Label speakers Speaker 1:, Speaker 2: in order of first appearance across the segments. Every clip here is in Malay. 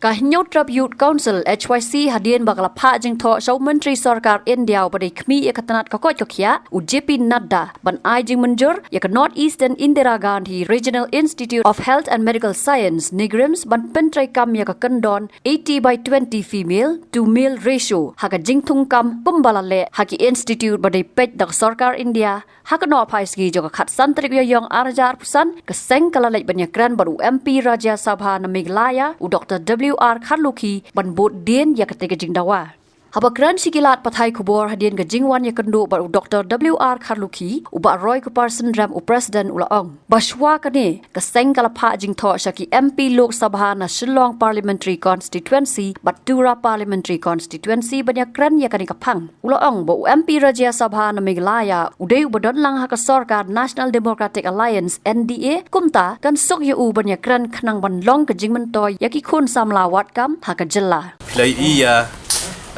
Speaker 1: Kahnyot Tribute Council HYC hadian bakal pha jing tho Shau Menteri Sarkar India pada khmi ya katanat kakot kokya JP Nadda ban ai jing menjur ya ke North Eastern Indira Gandhi Regional Institute of Health and Medical Science Nigrims ban pentrai kam ya ke kendon 80/20 female to male ratio ha ka jing thung kam kumbalale ha ki institute pada pet dak Sarkar India ha ka no phaisgi jo ka khat santrik ya yong arjar pusan ke seng kalalai banyakran baru MP Rajya Sabha na Meghalaya u Dr. W.R. Kharlukhi ban bot dien ya ketika jing dawa. Habakran sikilat pathai kubor hadian ke jingwan ya kendo baru Dr. W.R. Kharlukhi uba Roy Kuparsan Ram u President ulaong. Baswa kane keseng kalapha jing tho syaki MP Lok Sabha na Shillong Parliamentary Constituency Batura Parliamentary Constituency banyakran ya kani kapang. Ulaong bo MP Rajya Sabha na Meghalaya udai ubadon lang ha ka Sarkar National Democratic Alliance NDA kumta kan sok ya u banyakran khnang ban long ke jingmen toy yaki khun samlawat kam ha ka jella.
Speaker 2: Pilai iya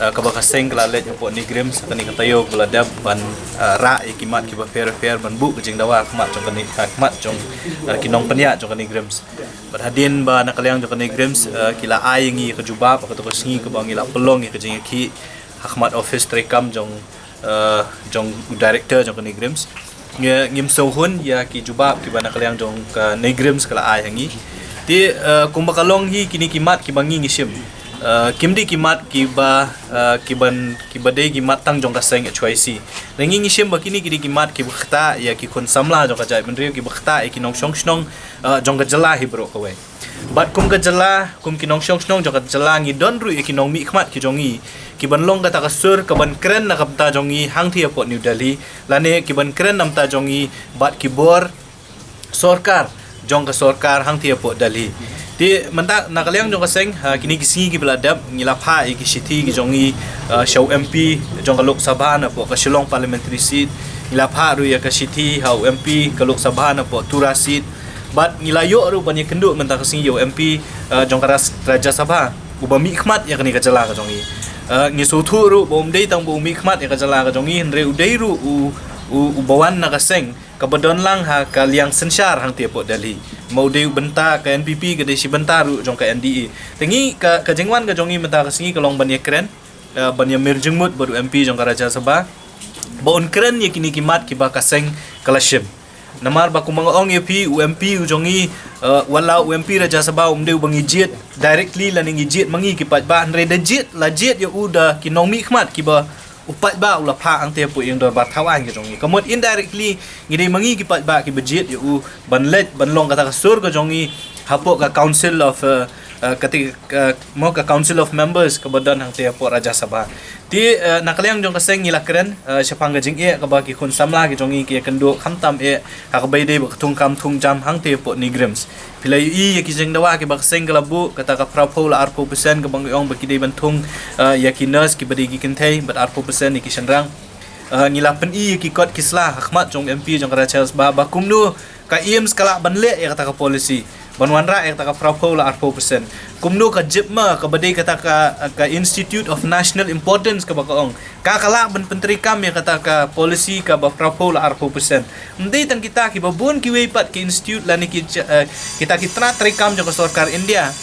Speaker 2: kabakaseng kelalet yang pok nigrim sakani katayo beladab ban ra ikimat kiba fair ban bu kejing dawa kemat jong kani kemat jong kinong penya jong kani grims berhadin ba nakaliang jong kani grims kila ai ngi kejubab atau kesingi ke bangila pelong kejing ki hakmat office trekam jong director jong kani grims ngim sohun ya ki jubab kiba nakaliang jong ka nigrims kala ai ngi ti kumbakalong hi kini kimat kibangi ngisim kimdi kimat kibadai kimat tang jong kaseng HYC nengi ngisim bakini kidi kimat kibakta ya ki kon samla jong kajai menteri kibakta ki nong shong snong jong kajala hibro kawe bat kum kajala kum ki nong shong snong jong kajala ngi don ru ki nong mi khmat ki jongi kiban long kata kasur kaban kren na kapta jongi hang thia pot New Delhi lane kiban kren namta jongi bat kibor Sarkar jong ka Sarkar hang thia pot Delhi di mentak nakaliang jong kaseng kini kisingi ki beladab ngilapha ki city ki jongi Shau MP jong ka Lok Sabha na po ka Shillong Parliamentary seat ngilapha ru ya ka city hau MP ka Lok Sabha na po Tura seat bat ngilayo ru banyak kenduk mentak kisingi yo MP jong ka Rajya Sabha ubami khmat ya kani ka jala ka jongi ngisuthu ru bom dei tang bumi khmat ya ka jala ka jongi hendre udai ru ubawan na kaseng kabadon lang ha kaliang sensar hang tie pot Delhi mau deu benta ka NPP ke desi bentar jong ka NDA tengi ka jengwan ka jongi menta ka singi kalong banya kren banya mirjengmut baru MP jong ka Rajya Sabha bon kren ye kini kimat ki ba kaseng kalashim namar ba kumangong ye pi UMP ujongi wala UMP Rajya Sabha deu bangi jet directly laning jet mangi ki pat ba andre jet la jet ye uda kinong mi khmat ki ba upat ba ulah pha ang tepu yang dor batawan ke jongi kamot indirectly ngidai mangi ki pat ba ki budget yu banlet banlong kata kasur ke jongi hapok ka council of mo ka council of members ke badan hang tepu Rajya Sabha ti nakaliang jong kaseng ngila keren syapang gajing e ka ba ki khun samla ki jongi ki kendo khamtam e ha ka bai dei ba thung kam thung jam hang tepu nigrims pilai i ki jeng dawa ki ba kaseng kalabu kata ka prapo la arpo persen ke bang yong ba ki dei bantung ya ki nurse ki badi ki kentai bat arpo persen ki senrang ngilapen i ki kot kislah hakmat jong MP jong Rajya Sabha ba kumnu ka im skala banle ya kata ka policy banwanra ya kata ka prapo la arpo persen kumnu ka jipma ka badi kata ka Institute of National Importance ka ba kaong ka kala ban penteri kam ya kata ka policy ka ba prapo la arpo persen ndai tan kita ki babun ki weipat ki institute la ni kita tra trikam jong ka Sarkar India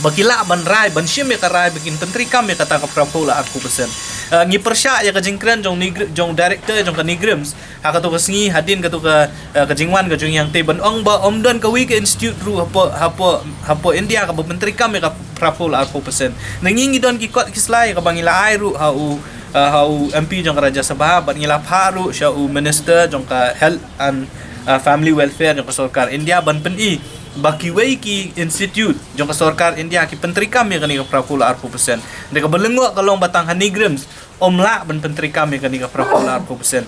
Speaker 2: bakila ban rai ban shim ya ka rai bikin penteri kam ya kata ka prapo la arpo persen ngi persya ya ka jingkran jong director jong ka nigrims ha ka to kasngi hadin ka to ka jingwan ka jong yang te ban ong ba omdon ka wi ka institute ru hapo India ka menteri kam ya ka prapo la arpo persen nangingi don ki kot kislai ka bangila ai ru hau MP jong ka Rajya Sabha ban ngila pharu syau minister jong ka health and family welfare jong ka Sarkar India ban peni baki wei ki institute jong ka Sarkar India ki penteri kam ya kani ka prapo la arpo persen deka belengok kalong batang hanigrims omla ban penteri kam ya kani ka prapo la arpo persen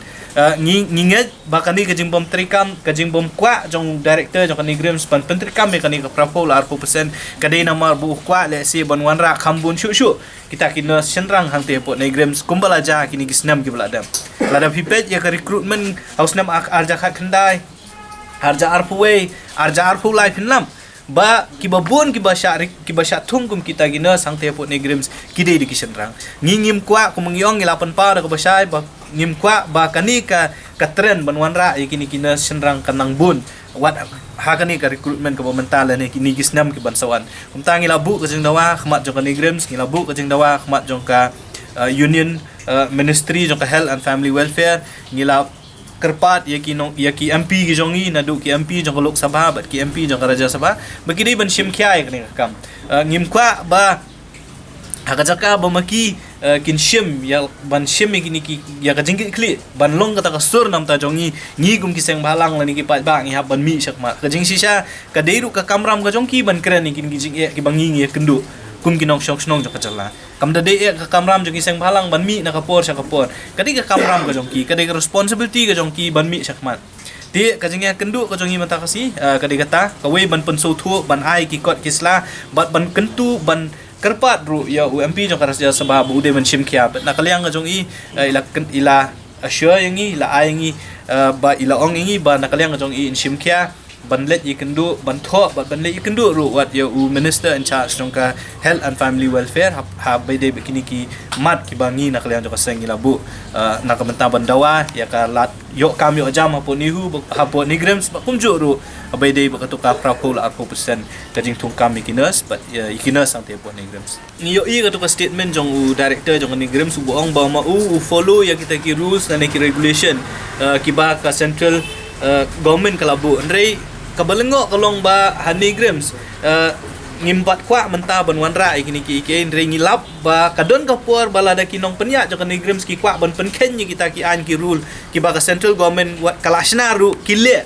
Speaker 2: nginget bakani ka jingbom trikam ka jingbom kwa jong director jong kani grims ban penteri kam ya kani ka prapo la arpo persen kadai namar bu kwa le si ban wanra khambun shu kita kina senrang hang te pot negrims kumbala ja kini gisnam ki beladam ladam pipet ya ka recruitment hausnam arja khat khandai arja arpuwe arja arpu life hinlam ba kibabun kibasya thungkum kita gina sang te pot negrims kidei di kisenrang ngingim kwa kumengyong 8 pa da kabasai ngim kwa ba kani ka trend ban wanra kini kina senrang kanang bun wat hakani ka recruitment ka mental ni kini gisnam ki bansawan umta ngilabu ka jeng dawa khmat jong ka nigrems ngilabu ka jeng dawa khmat jong ka union ministry jong ka health and family welfare ngila kerpat ki MP ki jongi nadu ki MP jong ka lok sabha bat ki MP jong ka raja sabha bakini ban shim kya ek ni kam ngim kwa ba hakajaka ba maki kin shim ya ban shim kini ki ya ka jingki kli ban long kata ka sur nam ta jongi ngi gum ki seng balang la ni ki pat ba ngi hab ban mi sak ma ka jing sisa ka deiru ka kamram ka jongki ban kren ni kin ki jing ki bangi ngi kendu kum kinong shong snong jok chala kam da de ka kamram jongi seng balang ban mi na ka por sa ka por kadi ka kamram ka jongki kadi ka responsibility ka jongki ban mi sak ma ti ka jing kendu ka jongi mata kasi kadi kata ka we ban penso thu ban ai ki kot kisla ban kentu ban kerpat ru ya UMP jong karas jasa sabah bu de men shim kya na kaliang jong ila assure yang ila ai yang ba ila ong yang ba na kaliang jong in shim kya ban let yi kendu ban tho ban let yi kendu ru wat ya minister in charge jong ka health and family welfare ha by de kini ki mat ki bangi na kaliang jong kaseng ila bu na ka benta ban dawa ya ka lat yo kam yo jam hapo nihu hapo nigrems kum ju ru by de ba ka prapol arpo persen kajing tung kami kinas but ikinas ang tepo nigrems niyo i ka statement jong u director jong nigrems bu ong ba ma u follow ya kita ki rules na ki regulation ki ba ka central government kalabu ndrei kabalengo kalong ba hanigrams ngimpat kwa menta ban wanra ikini ki ndrei ngilap ba kadon kapor balada kinong penya jong hanigrams ki kwa ban penken ni kita ki an ki rule ki ba ka central government wat kalashna ru kile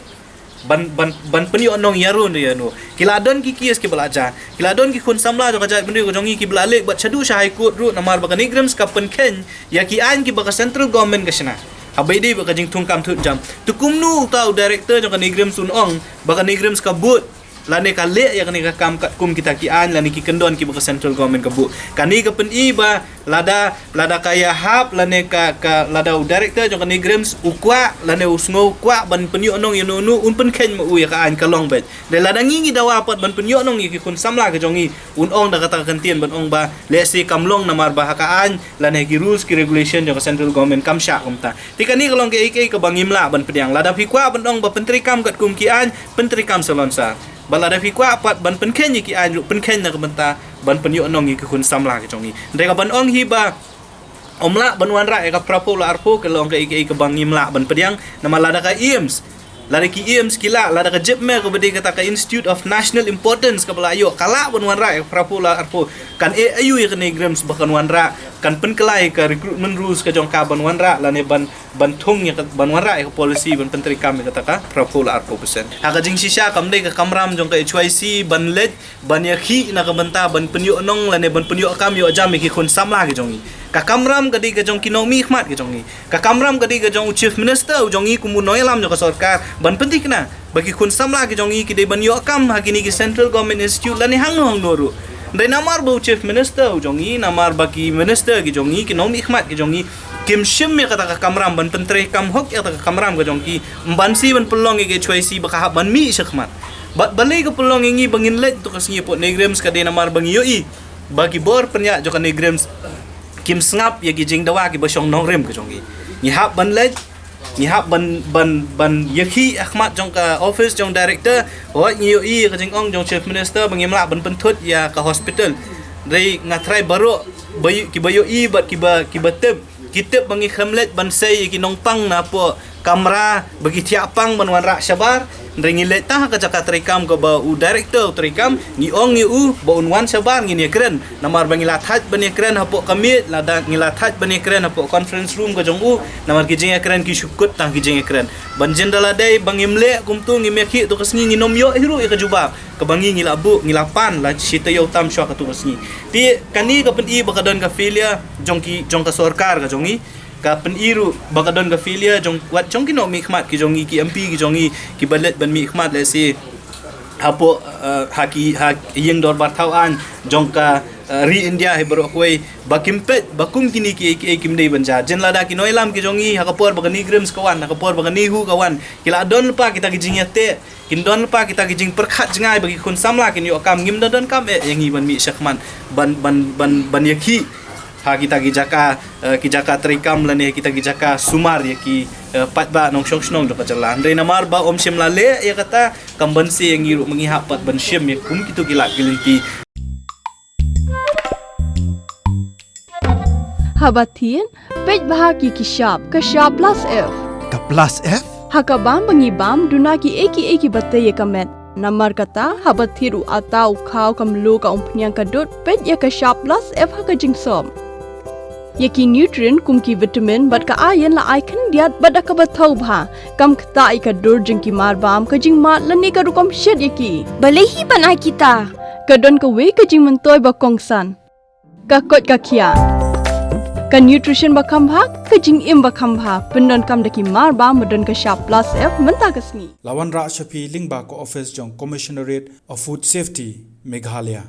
Speaker 2: ban penyo nong yarun ya no kiladon ki kies ki belaja kiladon ki kun samla jong kajai bendi ko jongi ki belalek bat chadu sha high court ru namar ba hanigrams ka penken ya ki an ki ba ka central government ka shna abai dei baka jing tungkam thut jam tukumnu tau director jong kanigrem sun ong baka nigrem ska but lane ka le ya kani ka kam kat kum kita ki an lane ki kendon ki baka central government ka bu kani ka pen i ba lada kaya hap lane ka lada director jong kanigrem ukwa lane usngo kwa ban penyo nong yunu nu un pen ken mu ya ka an ka long bet de lada ngi dawa pat ban penyo nong ki kun samla ka jongi un ong da kata kantien ban ong ba le si kamlong namar ba ka an lane ki rules ki regulation jong central government kam sha kumta tikani kalong ke ik ka bangimla ban pediang lada fikwa ban ong ba pentri kam kat kum ki an pentri kam salonsa balada fikwa pat ban penken ki an penken na kabenta ban penyo nong ki kun samla ki jongi ndeka ban ong hi ba omla ban wanra ka prapo la arpo kalong ke ik ka bangimla ban pediang nama lada ka IEMS lada ki IEMS kila lada ka jepme ko bedi kata ka Institute of National Importance ka balayo kala ban wanra ka prapo la arpo kan ayu ya ka nigrams bakan wanra kan penkelai ka recruitment rules ka jong ka ban wanra lane ban thung ya ban wanra ka policy ban pentri kam kata ka prapo la arpo persen ha jing sisa kam de ka kamram jong ka HYC ban let ban ya khi na ka banta ban penyo nong lane ban penyo kam yo jam ki kun samla ki jongi ka kamram ka di ka jong kinomi khmat ki jongi ka kamram ka di ka jong chief minister jongi kumu noyalam jo ka sarkar ban penting na bagi kun samla ki jongi ki de ban yo kam ha kini ki central government institute lane hang noru dai namar bu chief minister jongi namar bagi minister ki jongi ki nomi khmat ki jongi kim shim me kata ka kamram ban pentre kam hok ya ka kamram ka jongi mbansi ban pelong ke HYC baka ban mi shakmat balai ka pelong ngi bangin let to kasngi po nigrems ka de namar bangi yo i bagi bor penya jo ka nigrems kim sngap ya ki jing dawa ki basong nongrem ka jongi ni hab ban let ni hab ban yakhi ahmad jong ka office jong director wa ni yo i ka jing ong jong chief minister bangimla ban penthut ya ka hospital dai ngatrai baro bayu ki bayo i bat ki ba teb kita bangi khamlet ban sei ki nongpang na po kamera bagi tiapang ban wanra sabar ringi leta ka jaka trikam ko ba u director trikam ni ong ni u ba unwan sabar ngini kren namar bangi lathat bani kren hapo kami lada ngilathat bani kren hapo conference room ko jong u namar ki jing kren ki shukut tang ki jing kren ban jendala dai bangimle kumtu ngimekhi to kasngi nginom yo hiru ka juba ka bangi ngilabu ngilapan la sita yo tam shwa ka tu kasngi ti kani ka pen i bakadon ka filia jong ka sarkar ka jongi ka pen iru bakadon ka filia jong wat jong kino mi khmat ki jongi ki MP ki jongi ki balet ban mi khmat le si hapo haki yeng dor bar thau an jong ka ri India he bro koi bakimpet bakum kini ki kim dei banja jen lada ki noilam ki jongi hakapor bagani grems kawan hakapor bagani hu kawan kila don pa kita ki jing yate kin don pa kita ki jing perkhat jingai bagi kun samla kin yo kam ngim don kam yangi ban mi shakman ban yakhi kita kijaka terikam lani kita kijaka sumar ya ki pat ba nong shong snong jong kajalan re namar ba om sim lale ya kata kambansi yang ngiru mengihap pat ban sim ya kum kitu gila gilinti
Speaker 3: Habatin pej bahagi kishap plus F
Speaker 4: Ka plus F?
Speaker 3: hakabam bangibam dunaki eki batay kamet namar kata habatiru atau kau kamlu ka umpnyang kadut pej ya kishap plus F hakajingsom Yaki nutrient kumki vitamin bat ka ayan la icon diat bada ka batau bha kam kta ika dur jingki marbam ka jing mat lani ka rukom shed yaki balehi banai kita kadon ka we ka jing mentoy ba kongsan ka kot ka kia ka nutrition ba kambha ka jing im ba kambha pendon kam daki marbam medon ka sharp plus F menta kasni
Speaker 4: Lawan Ra Shafi Lingba ko office jong Commissionerate of Food Safety Meghalaya